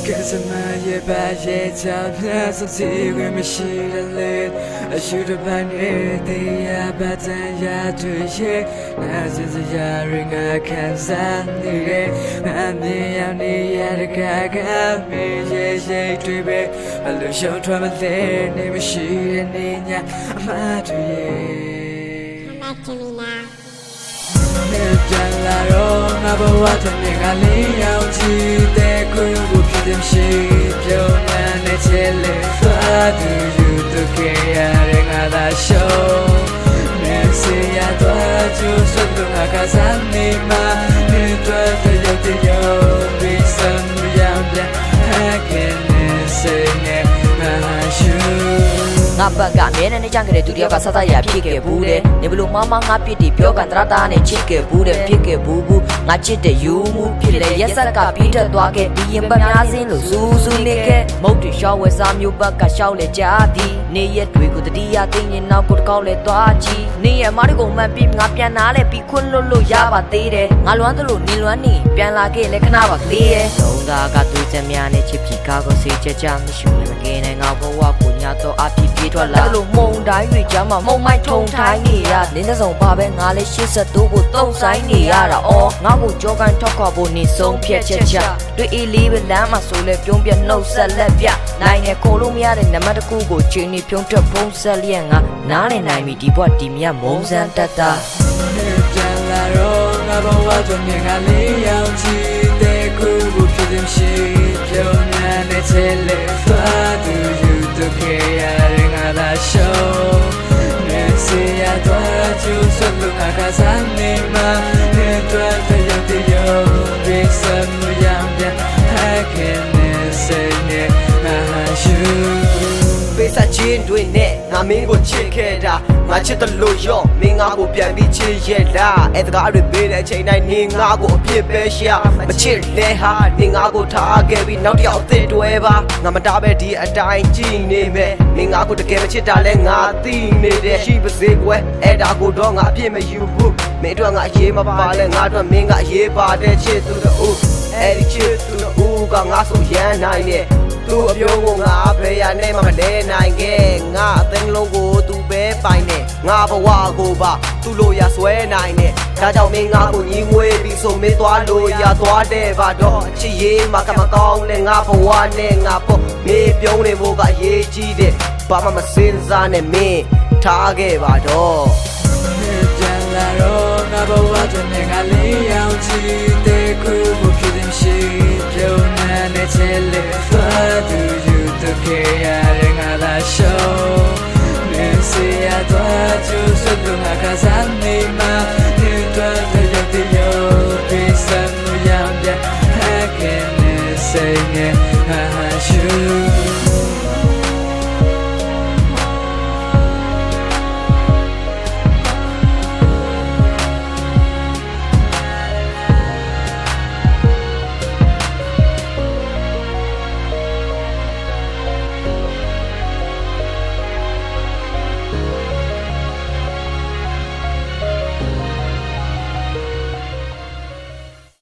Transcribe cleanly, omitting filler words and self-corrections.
Cause my bad yeah, some secret machine I should have been it, the bad yeah to shake. As is a ring I can't stand it. And the gaga me, yeah, to be. I lose your trouble there, the machine in ya. I'm mad to you. Back to me now. Number what I make a lay out to the cool ship, your man, it's why do you look at that show? Nancy, I thought you should look like a Sanima, you tried to your reason, I can sing it, I should. ငါဘက်ကမြဲတမ်းနေကြခဲ့တဲ့သူတယောက်ကဆက်ဆက်ရဖြစ်ခဲ့ဘူးတဲ့နေဘလို့မမငါပြစ်တီပြောကန်တရတာနဲ့ချစ်ခဲ့ဘူးတဲ့ဖြစ်ခဲ့ဘူးငါချစ်တဲ့ယူမှုဖြစ်တဲ့ရက်ဆက်ကပြီးထက်သွားခဲ့ဒီရင်ပတ်များစင်းလို့စူးစူးနေခဲ့မုတ်တီရှောက်ဝဲစားမျိုးဘက်ကရှောက်လေကြာသည်နေရက်တွေကိုတတိယသိရင်နောက်ကိုတကောက်လေသွားကြည့်နေရမတို့ကမှန်ပြီးငါပြန်လာလဲပြီးခွန်းလို့ရပါသေးတယ်ငါလွမ်းသလိုနေလွမ်းနေပြန်လာခဲ့လဲခဏပါကလေးရဲ့လုံးသားကသူချက်များနဲ့ချစ်ပြီးကားကိုစေးချက်ချမရှိလည်းမကင်းနဲ့ငါဘဝကိုညာတော့အပြည့်ပြေးထွက်လာလို့မုံတိုင်းတွေကြမ်းမှာမုံမိုက်ထုံထိုင်းနေရလင်းတဲ့ဆောင်ပါပဲငါလေး82ကိုတုံးဆိုင်နေရတာအော်ငါ့ကိုကြောကန်ထောက်ခွာဖို့နေဆုံးဖြတ်ချက်ချတွေ့အေးလေးပဲလမ်းမှာဆိုလဲပြုံးပြနှုတ်ဆက်လက်ပြနိုင်နဲ့ခေါ်လို့မရတဲ့နံပါတ်တစ်ခုကိုချိန်နေပြုံးထွက်ဖုံးဆက်လျက်ငါနားနေနိုင်ပြီဒီဘွားဒီမြတ်မုံစမ်းတတ်တာပြန်လာတော့ငါဘဝကြောင့်ငါလေးရောက်ချင်တဲ့ကိုကိုဖြစ်တဲ့ရှိပြုံးနေတဲ့ချစ်လေးသွားသူယူတော့ခဲ့ရတဲ့ငါသာရှောင်းနေစီရတော့ကျူးစွလို့ငါကစားနေမှာနေတော့တရတဲ့ရောဒီစမယံပြဟကနေစေနေနာရှူပေးစားချင်းတွေနဲ့ငါမင်းကိုချစ်ခဲ့တာငါချစ်တယ်လို့ရောမင်းငါကိုပြန်ပြီးချစ်ရဲ့လားအဲ့ဒါကတွေပေးတဲ့အချိန်တိုင်းနေငါကိုအပြစ်ပဲရှာမချစ်လဲဟာနေငါကိုထားခဲ့ပြီးနောက်တစ်ယောက်အသစ်တွဲပါငါမတားပဲဒီအတိုင်းကြည့်နေမယ်မင်းငါကိုတကယ်မချစ်တာလဲငါသိနေတယ်ရှိပါစေကွယ်အဲ့ဒါကိုတော့ငါအပြစ်မယူဘူးမင်းတို့ငါအရေးမပါလဲငါတို့မင်းကအရေးပါတဲ့ချစ်သူတို့အဲ့ဒီချစ်သူတို့ကငါဆိုရမ်းနိုင်တယ်သူအပြုံးကိုငါဘယ်ရနဲ့မှမလဲနိုင်ခဲ့ငါအသိလုံးကိုသူပဲပိုင်နဲ့ငါဘဝကိုပါသူ့လိုရဆွဲနိုင်နဲ့ဒါကြောင့်မင်းငါကိုညီငွေပြီးဆိုမင်းသွားလို့ရသွားတဲ့ပါတော့ချစ်ရေးမှာကမကောင်းလဲငါဘဝနဲ့ငါပေါ့မင်းပြုံးနေဖို့ကရေးကြီးတဲ့ဘာမှမစင်စားနဲ့မင်းထားခဲ့ပါတော့ပြန်လာတော့ငါဘဝကြောင့်ငါလေးရောက်ချင်တဲ့ကိုကိုဖြစ်တဲ့ရှိပြုံးနေတဲ့ချစ်လေးသွားသူယူတော့ခဲ့ရတဲ့ငါသာရှောင်းနေစီရတော့ကျူးစွလို့ငါကစားနေမှာနေတော့တရတဲ့ရောဒီစမယံပြဟကနေစေနေဟာရှူ